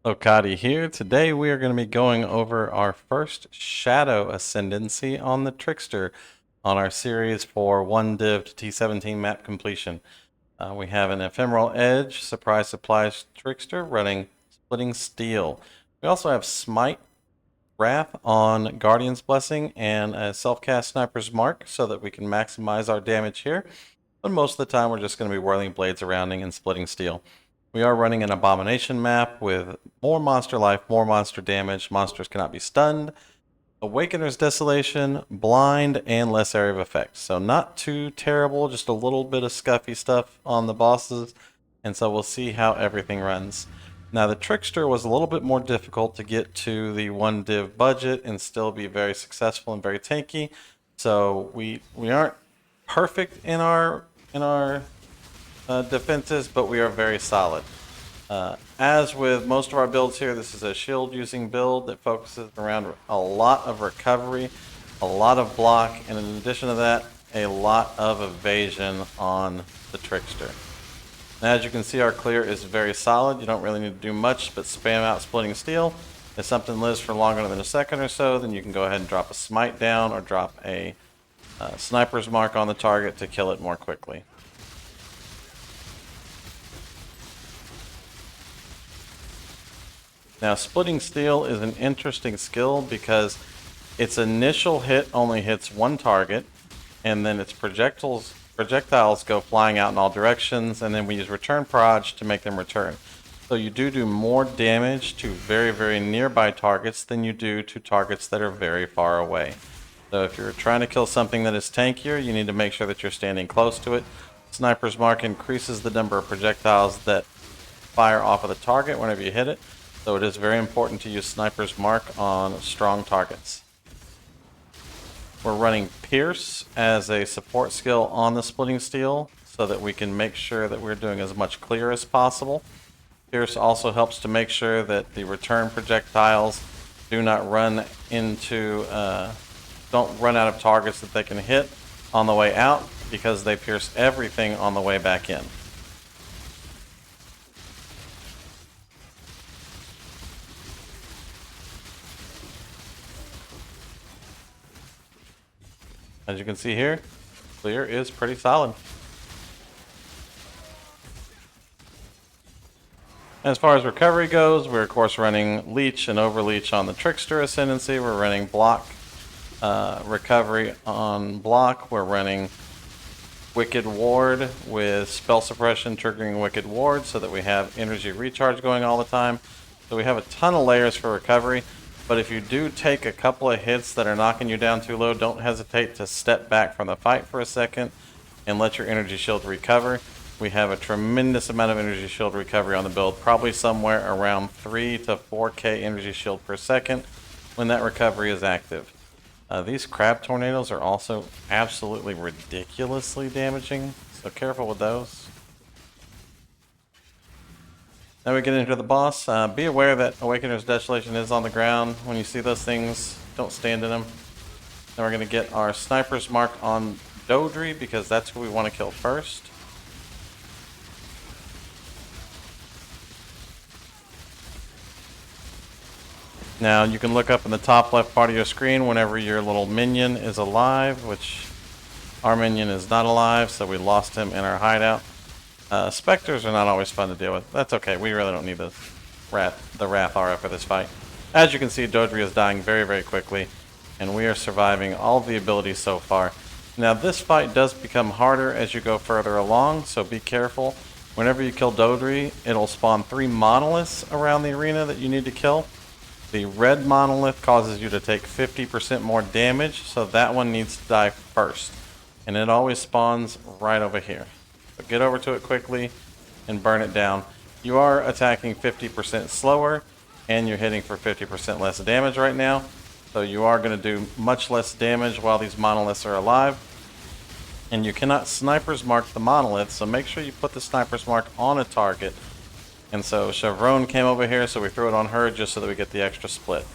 Lokati here. Today we are going to be going over our first Shadow Ascendancy on the Trickster on our series for 1 div to T17 map completion. We have an Ephemeral Edge, Surprise Supplies Trickster running Splitting Steel. We also have Smite, Wrath on Guardian's Blessing, and a Self-Cast Sniper's Mark so that we can maximize our damage here. But most of the time we're just going to be whirling blades around and splitting steel. We are running an Abomination map with more monster life, more monster damage. Monsters cannot be stunned. Awakener's Desolation, Blind, and less area of effect. So not too terrible, just a little bit of scuffy stuff on the bosses. And so we'll see how everything runs. Now the Trickster was a little bit more difficult to get to the 1 div budget and still be very successful and very tanky. So we aren't perfect in our defenses, but we are very solid. As with most of our builds here, this is a shield using build that focuses around a lot of recovery, a lot of block, and in addition to that, a lot of evasion on the Trickster. Now, as you can see, our clear is very solid. You don't really need to do much but spam out Splitting Steel. If something lives for longer than a second or so, then you can go ahead and drop a Smite down or drop a Sniper's Mark on the target to kill it more quickly. Now, Splitting Steel is an interesting skill because its initial hit only hits one target, and then its projectiles go flying out in all directions, and then we use Return Proj to make them return. So you do more damage to very, very nearby targets than you do to targets that are very far away. So if you're trying to kill something that is tankier, you need to make sure that you're standing close to it. Sniper's Mark increases the number of projectiles that fire off of the target whenever you hit it. So it is very important to use Sniper's Mark on strong targets. We're running Pierce as a support skill on the Splitting Steel so that we can make sure that we're doing as much clear as possible. Pierce also helps to make sure that the return projectiles do not run into, don't run out of targets that they can hit on the way out because they pierce everything on the way back in. As you can see here, clear is pretty solid. As far as recovery goes, we're of course running Leech and Overleech on the Trickster Ascendancy. We're running block recovery on block. We're running Wicked Ward with spell suppression triggering Wicked Ward so that we have energy recharge going all the time. So we have a ton of layers for recovery. But if you do take a couple of hits that are knocking you down too low, don't hesitate to step back from the fight for a second and let your energy shield recover. We have a tremendous amount of energy shield recovery on the build, probably somewhere around 3 to 4k energy shield per second when that recovery is active. These crab tornadoes are also absolutely ridiculously damaging, so careful with those. Now we get into the boss. Be aware that Awakener's Desolation is on the ground. When you see those things, don't stand in them. Then we're going to get our Sniper's Mark on Dodri because that's who we want to kill first. Now you can look up in the top left part of your screen whenever your little minion is alive, which our minion is not alive, so we lost him in our hideout. Specters are not always fun to deal with. That's okay. We really don't need the Wrath Aura for this fight. As you can see, Dodri is dying very, very quickly, and we are surviving all of the abilities so far. Now, this fight does become harder as you go further along, so be careful. Whenever you kill Dodri, it'll spawn 3 monoliths around the arena that you need to kill. The red monolith causes you to take 50% more damage, so that one needs to die first. And it always spawns right over here. So get over to it quickly and burn it down. You are attacking 50% slower, and you're hitting for 50% less damage right now. So you are going to do much less damage while these monoliths are alive. And you cannot Sniper's Mark the monolith, so make sure you put the Sniper's Mark on a target. And so Chevron came over here, so we threw it on her just so that we get the extra split.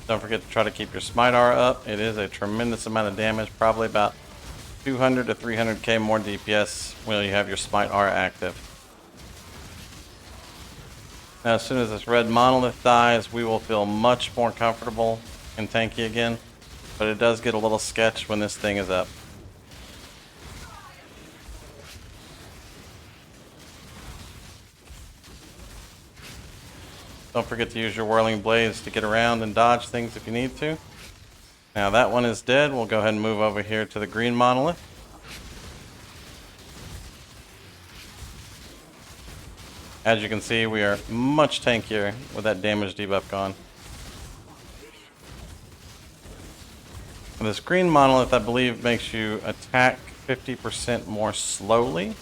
Don't forget to try to keep your smite aura up. It is a tremendous amount of damage, probably about 200 to 300k more DPS when you have your smite aura active. Now, as soon as this red monolith dies, we will feel much more comfortable and tanky again, but it does get a little sketch when this thing is up. Don't forget to use your whirling blades to get around and dodge things if you need to. Now that one is dead. We'll go ahead and move over here to the green monolith. As you can see, we are much tankier with that damage debuff gone. And this green monolith, I believe, makes you attack 50% more slowly.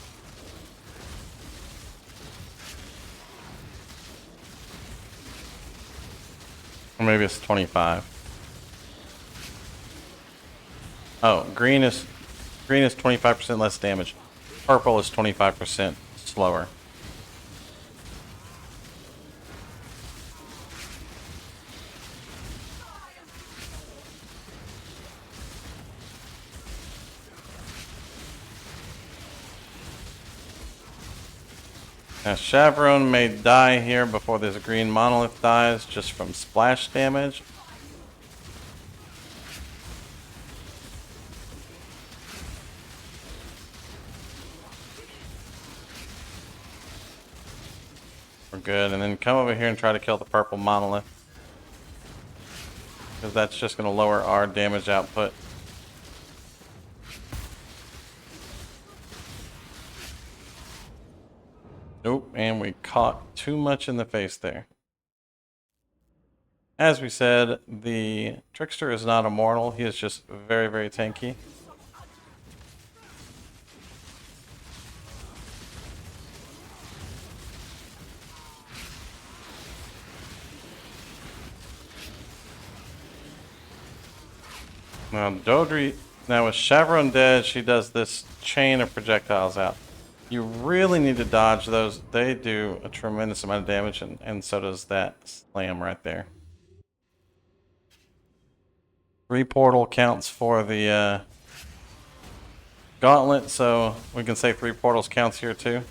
Or maybe it's 25. Oh, green is 25% less damage. Purple is 25% slower. Now, Chevron may die here before this green monolith dies, just from splash damage. We're good, and then come over here and try to kill the purple monolith, because that's just going to lower our damage output. Nope, and we caught too much in the face there. As we said, the Trickster is not immortal. He is just very, very tanky. Now, Dodri, now with Chevron dead, she does this chain of projectiles out. You really need to dodge those. They do a tremendous amount of damage, and so does that slam right there. 3 portal counts for the gauntlet, so we can say 3 portals counts here too.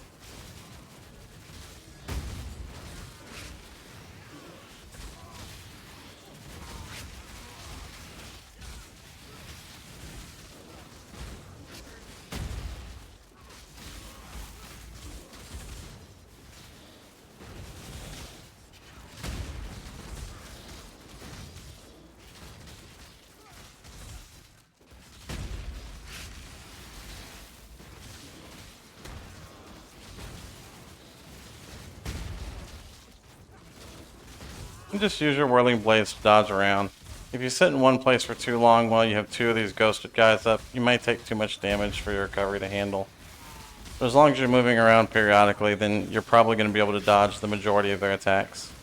And just use your whirling blades to dodge around. If you sit in one place for too long while you have 2 of these ghosted guys up, you might take too much damage for your recovery to handle. But as long as you're moving around periodically, then you're probably going to be able to dodge the majority of their attacks.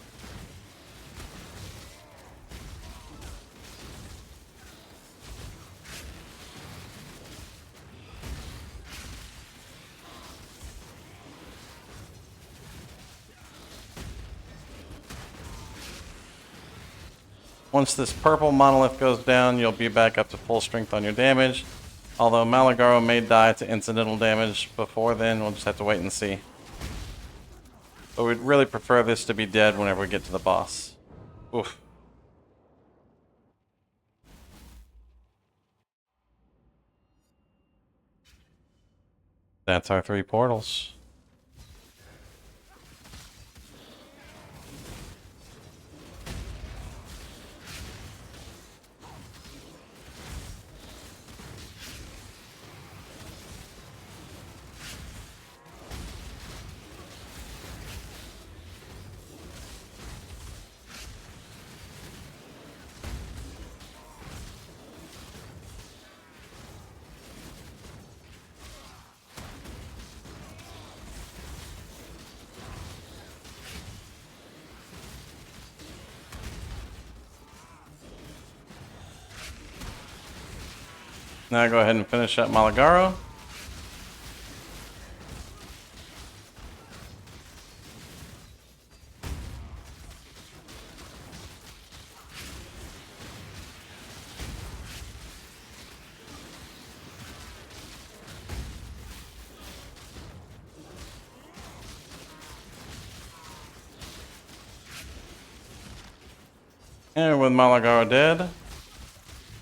Once this purple monolith goes down, you'll be back up to full strength on your damage. Although Malagaro may die to incidental damage before then, we'll just have to wait and see. But we'd really prefer this to be dead whenever we get to the boss. Oof. That's our 3 portals. Now go ahead and finish up Malagaro. And with Malagaro dead,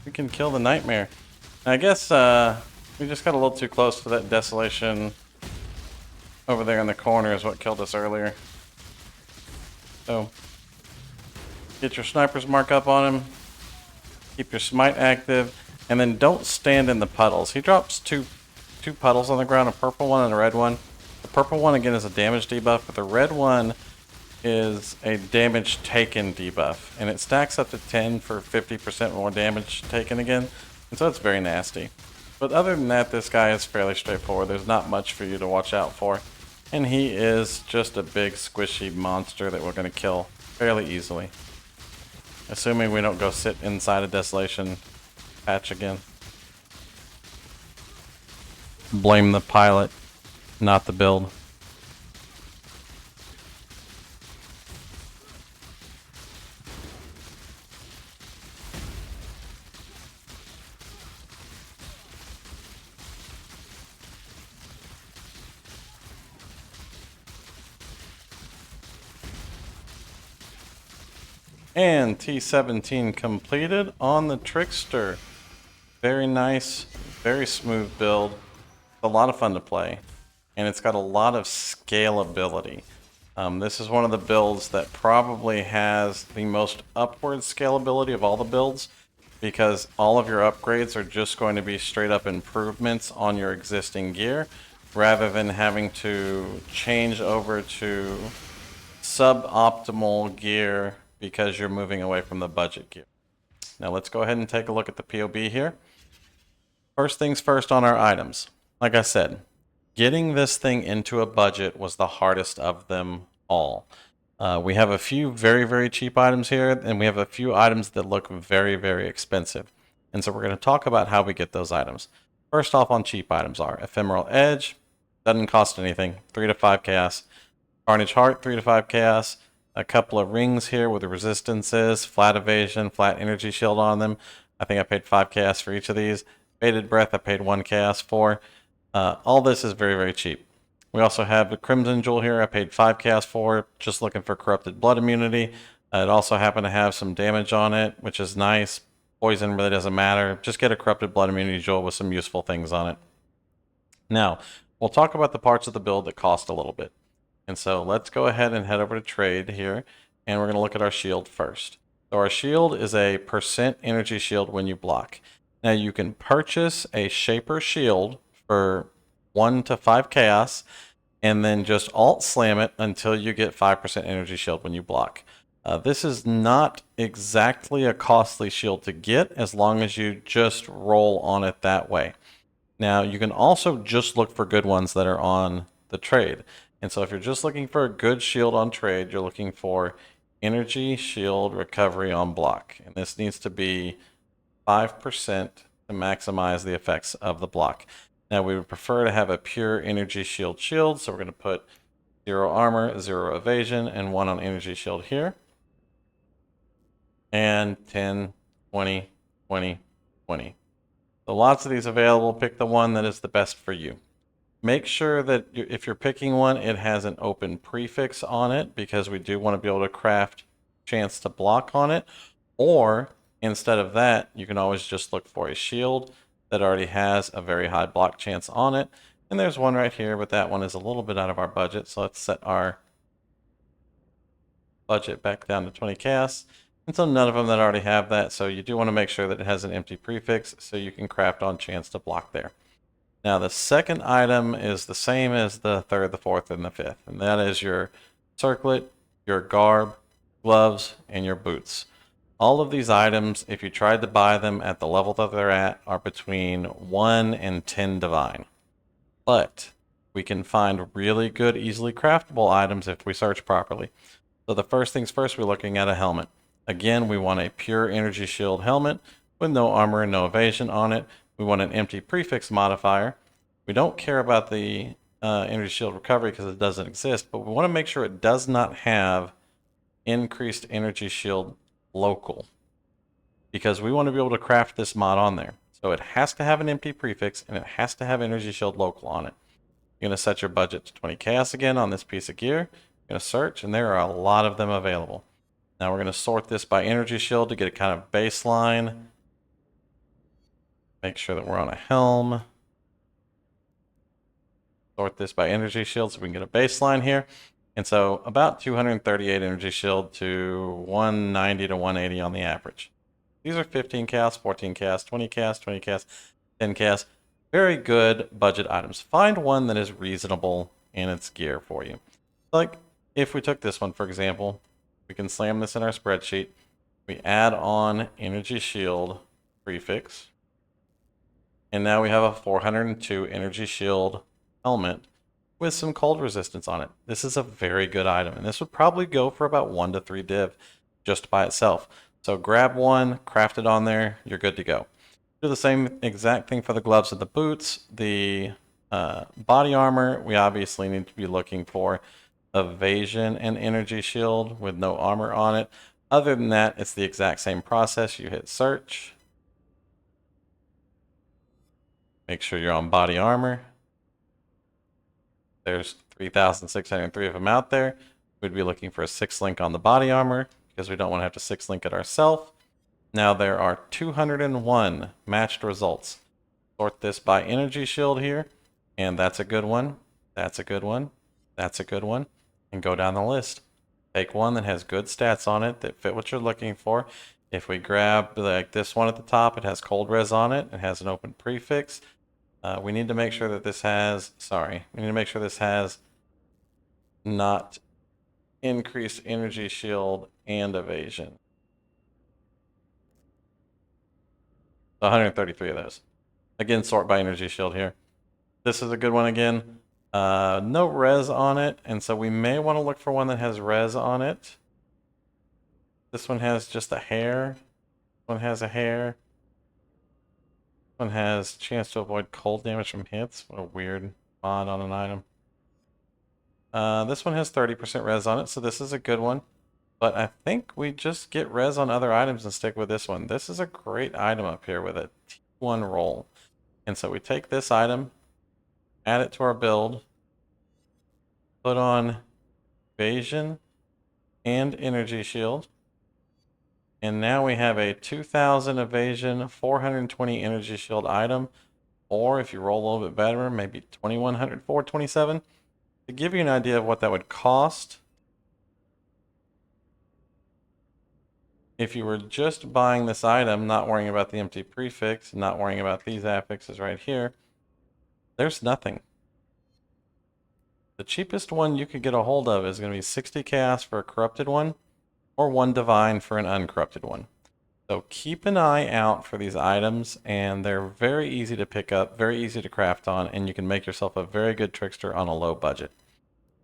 we can kill the Nightmare. I guess we just got a little too close to that Desolation over there in the corner is what killed us earlier. So, get your Sniper's Mark up on him. Keep your Smite active. And then don't stand in the puddles. He drops two puddles on the ground, a purple one and a red one. The purple one, again, is a damage debuff, but the red one is a damage taken debuff. And it stacks up to 10 for 50% more damage taken again. And so it's very nasty. But other than that, this guy is fairly straightforward. There's not much for you to watch out for. And he is just a big squishy monster that we're going to kill fairly easily. Assuming we don't go sit inside a Desolation patch again. Blame the pilot, not the build. And T17 completed on the Trickster. Very nice, very smooth build. A lot of fun to play. And it's got a lot of scalability. This is one of the builds that probably has the most upward scalability of all the builds, because all of your upgrades are just going to be straight up improvements on your existing gear, rather than having to change over to suboptimal gear because you're moving away from the budget gear. Now let's go ahead and take a look at the POB here. First things first on our items. Like I said, getting this thing into a budget was the hardest of them all. We have a few very, very cheap items here, and we have a few items that look very, very expensive. And so we're going to talk about how we get those items. First off on cheap items are Ephemeral Edge, doesn't cost anything, 3 to 5 chaos. Carnage Heart, 3 to 5 chaos. A couple of rings here with the resistances, flat evasion, flat energy shield on them. I think I paid 5 chaos for each of these. Faded Breath, I paid 1 chaos for. All this is very, very cheap. We also have the Crimson Jewel here. I paid 5 chaos for, just looking for Corrupted Blood immunity. It also happened to have some damage on it, which is nice. Poison really doesn't matter. Just get a Corrupted Blood immunity jewel with some useful things on it. Now, we'll talk about the parts of the build that cost a little bit. And so let's go ahead and head over to trade here, and we're going to look at our shield first. So our shield is a % energy shield when you block. Now you can purchase a Shaper shield for 1 to 5 chaos, and then just alt slam it until you get 5% energy shield when you block. This is not exactly a costly shield to get as long as you just roll on it that way. Now you can also just look for good ones that are on the trade. And so if you're just looking for a good shield on trade, you're looking for energy shield recovery on block. And this needs to be 5% to maximize the effects of the block. Now we would prefer to have a pure energy shield, so we're going to put 0 armor, 0 evasion, and 1 on energy shield here. And 10, 20, 20, 20. So lots of these available. Pick the one that is the best for you. Make sure that if you're picking one, it has an open prefix on it, because we do want to be able to craft chance to block on it. Or instead of that, you can always just look for a shield that already has a very high block chance on it. And there's one right here, but that one is a little bit out of our budget. So let's set our budget back down to 20 chaos. And so none of them that already have that. So you do want to make sure that it has an empty prefix so you can craft on chance to block there. Now the second item is the same as the third, the fourth, and the fifth, and that is your circlet, your garb, gloves, and your boots. All of these items, if you tried to buy them at the level that they're at, are between 1 and 10 divine. But we can find really good, easily craftable items if we search properly. So the first things first, we're looking at a helmet. Again, we want a pure energy shield helmet with no armor and no evasion on it. We want an empty prefix modifier. We don't care about the energy shield recovery because it doesn't exist, but we want to make sure it does not have increased energy shield local, because we want to be able to craft this mod on there. So it has to have an empty prefix and it has to have energy shield local on it. You're going to set your budget to 20 chaos again on this piece of gear. You're going to search, and there are a lot of them available. Now we're going to sort this by energy shield to get a kind of baseline. Make sure that we're on a helm. Sort this by energy shield so we can get a baseline here. And so about 238 energy shield to 190 to 180 on the average. These are 15 casts, 14 casts, 20 casts, 20 casts, 10 casts. Very good budget items. Find one that is reasonable in its gear for you. Like if we took this one, for example, we can slam this in our spreadsheet. We add on energy shield prefix. And now we have a 402 energy shield helmet with some cold resistance on it. This is a very good item, and this would probably go for about 1 to 3 div just by itself. So grab one, craft it on there, you're good to go. Do the same exact thing for the gloves and the boots. The body armor, we obviously need to be looking for evasion and energy shield with no armor on it. Other than that, it's the exact same process. You hit search. Make sure you're on body armor. There's 3,603 of them out there. We'd be looking for a 6-link on the body armor because we don't want to have to 6-link it ourselves. Now there are 201 matched results. Sort this by energy shield here, and that's a good one. That's a good one. That's a good one. And go down the list. Take one that has good stats on it that fit what you're looking for. If we grab like this one at the top, it has cold res on it. It has an open prefix. We need to make sure that this has, we need to make sure this has not increased energy shield and evasion. 133 of those. Again, sort by energy shield here. This is a good one again. No res on it, and so we may want to look for one that has res on it. This one has just a hair. This one has a hair. One has chance to avoid cold damage from hits. What a weird mod on an item. This one has 30% res on it, so this is a good one. But I think we just get res on other items and stick with this one. This is a great item up here with a T1 roll. And so we take this item, add it to our build, put on evasion and energy shield. And now we have a 2000 evasion, 420 energy shield item, or if you roll a little bit better, maybe 2100, 427. To give you an idea of what that would cost, if you were just buying this item, not worrying about the empty prefix, not worrying about these affixes right here, there's nothing. The cheapest one you could get a hold of is going to be 60 chaos for a corrupted one, or 1 divine for an uncorrupted one. So keep an eye out for these items, and they're very easy to pick up, very easy to craft on, and you can make yourself a very good trickster on a low budget.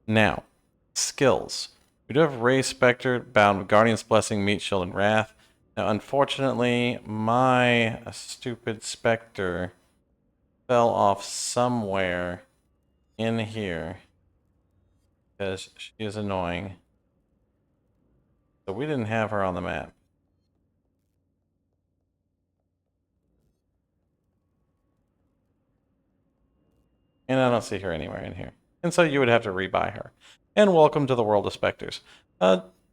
Now, skills. We do have Ray Spectre, bound with Guardian's Blessing, Meat Shield, and Wrath. Now, unfortunately, my stupid Spectre fell off somewhere in here because she is annoying. So we didn't have her on the map. And I don't see her anywhere in here. And so you would have to rebuy her. And welcome to the world of Spectres.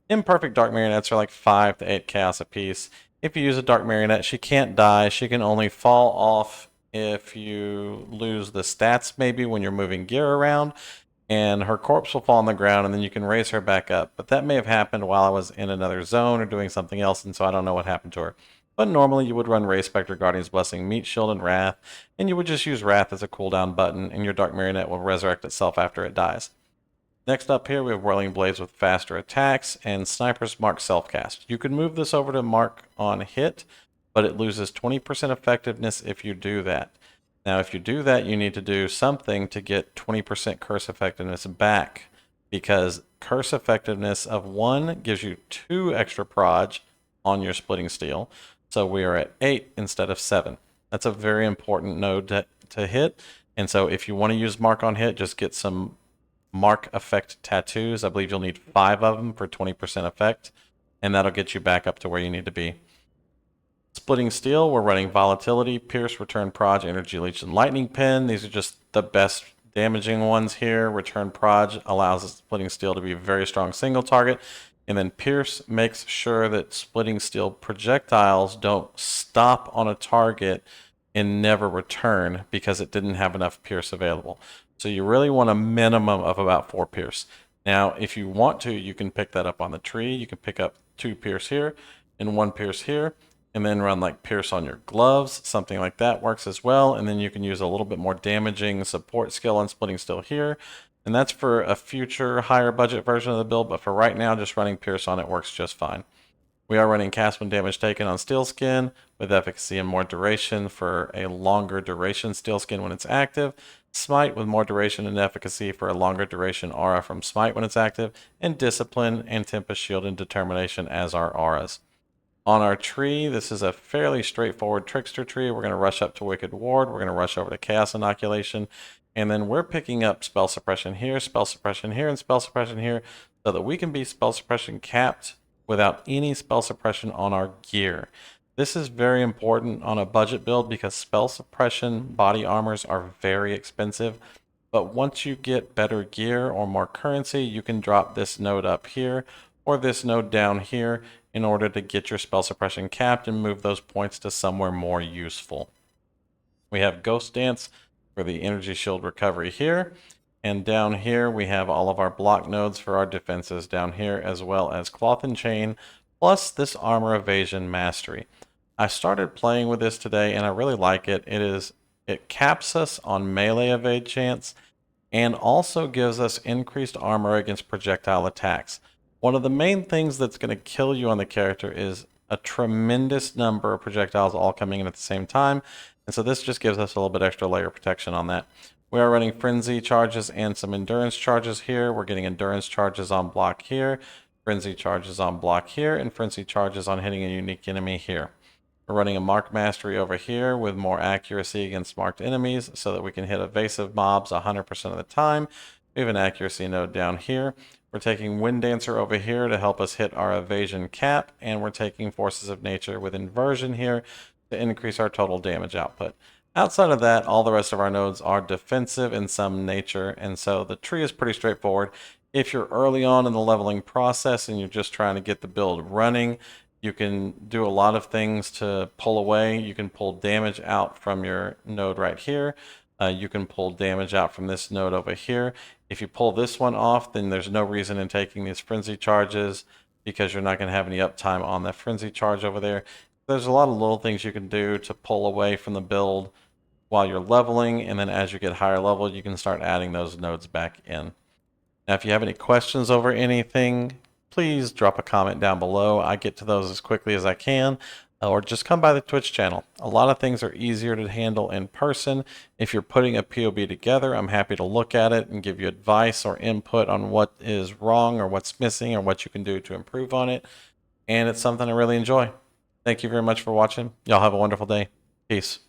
Imperfect Dark Marionettes are like 5 to 8 chaos apiece. If you use a Dark Marionette, she can't die. She can only fall off if you lose the stats maybe when you're moving gear around. And her corpse will fall on the ground, and then you can raise her back up. But that may have happened while I was in another zone or doing something else, and so I don't know what happened to her. But normally you would run Ray Spectre, Guardian's Blessing, Meat Shield, and Wrath, and you would just use Wrath as a cooldown button, and your Dark Marionette will resurrect itself after it dies. Next up here, we have Whirling Blades with faster attacks, and Sniper's Mark Self-Cast. You can move this over to Mark on hit, but it loses 20% effectiveness if you do that. Now, if you do that, you need to do something to get 20% curse effectiveness back, because curse effectiveness of 1 gives you 2 extra proj on your Splitting Steel. So we are at 8 instead of 7. That's a very important node to hit. And so if you want to use Mark on hit, just get some Mark effect tattoos. I believe you'll need 5 of them for 20% effect, and that'll get you back up to where you need to be. Splitting Steel, we're running Volatility, Pierce, Return Proj, Energy Leech, and Lightning Pin. These are just the best damaging ones here. Return Proj allows Splitting Steel to be a very strong single target. And then Pierce makes sure that splitting steel projectiles don't stop on a target and never return because it didn't have enough Pierce available. So you really want a minimum of about 4 Pierce. Now, if you want to, you can pick that up on the tree. You can pick up 2 Pierce here and 1 Pierce here, and then run like Pierce on your gloves. Something like that works as well. And then you can use a little bit more damaging support skill on splitting steel here. And that's for a future higher budget version of the build, but for right now, just running Pierce on it works just fine. We are running cast when damage taken on Steel Skin with efficacy and more duration for a longer duration Steel Skin when it's active, Smite with more duration and efficacy for a longer duration aura from Smite when it's active, and Discipline and Tempest Shield and Determination as our auras. On our tree, this is a fairly straightforward Trickster tree. We're going to rush up to Wicked Ward, we're going to rush over to Chaos Inoculation, and then we're picking up Spell Suppression here, Spell Suppression here, and Spell Suppression here, so that we can be Spell Suppression capped without any Spell Suppression on our gear. This is very important on a budget build because Spell Suppression body armors are very expensive, but once you get better gear or more currency, you can drop this node up here or this node down here in order to get your Spell Suppression capped and move those points to somewhere more useful. We have Ghost Dance for the energy shield recovery here. And down here, we have all of our block nodes for our defenses down here, as well as Cloth and Chain, plus this Armor Evasion Mastery. I started playing with this today, and I really like it. It caps us on melee evade chance, and also gives us increased armor against projectile attacks. One of the main things that's going to kill you on the character is a tremendous number of projectiles all coming in at the same time, and so this just gives us a little bit extra layer of protection on that. We are running Frenzy charges and some Endurance charges here. We're getting Endurance charges on block here, Frenzy charges on block here, and Frenzy charges on hitting a unique enemy here. We're running a Mark Mastery over here with more accuracy against marked enemies so that we can hit evasive mobs 100% of the time. We have an accuracy node down here. We're taking Wind Dancer over here to help us hit our evasion cap, and we're taking Forces of Nature with Inversion here to increase our total damage output. Outside of that, all the rest of our nodes are defensive in some nature, and so the tree is pretty straightforward. If you're early on in the leveling process and you're just trying to get the build running, you can do a lot of things to pull away. You can pull damage out from your node right here. You can pull damage out from this node over here. If you pull this one off, then there's no reason in taking these frenzy charges because you're not going to have any uptime on that frenzy charge over there. There's a lot of little things you can do to pull away from the build while you're leveling, and then as you get higher level, you can start adding those nodes back in. Now, if you have any questions over anything, please drop a comment down below. I get to those as quickly as I can, or just come by the Twitch channel. A lot of things are easier to handle in person. If you're putting a POB together, I'm happy to look at it and give you advice or input on what is wrong or what's missing or what you can do to improve on it. And it's something I really enjoy. Thank you very much for watching. Y'all have a wonderful day. Peace.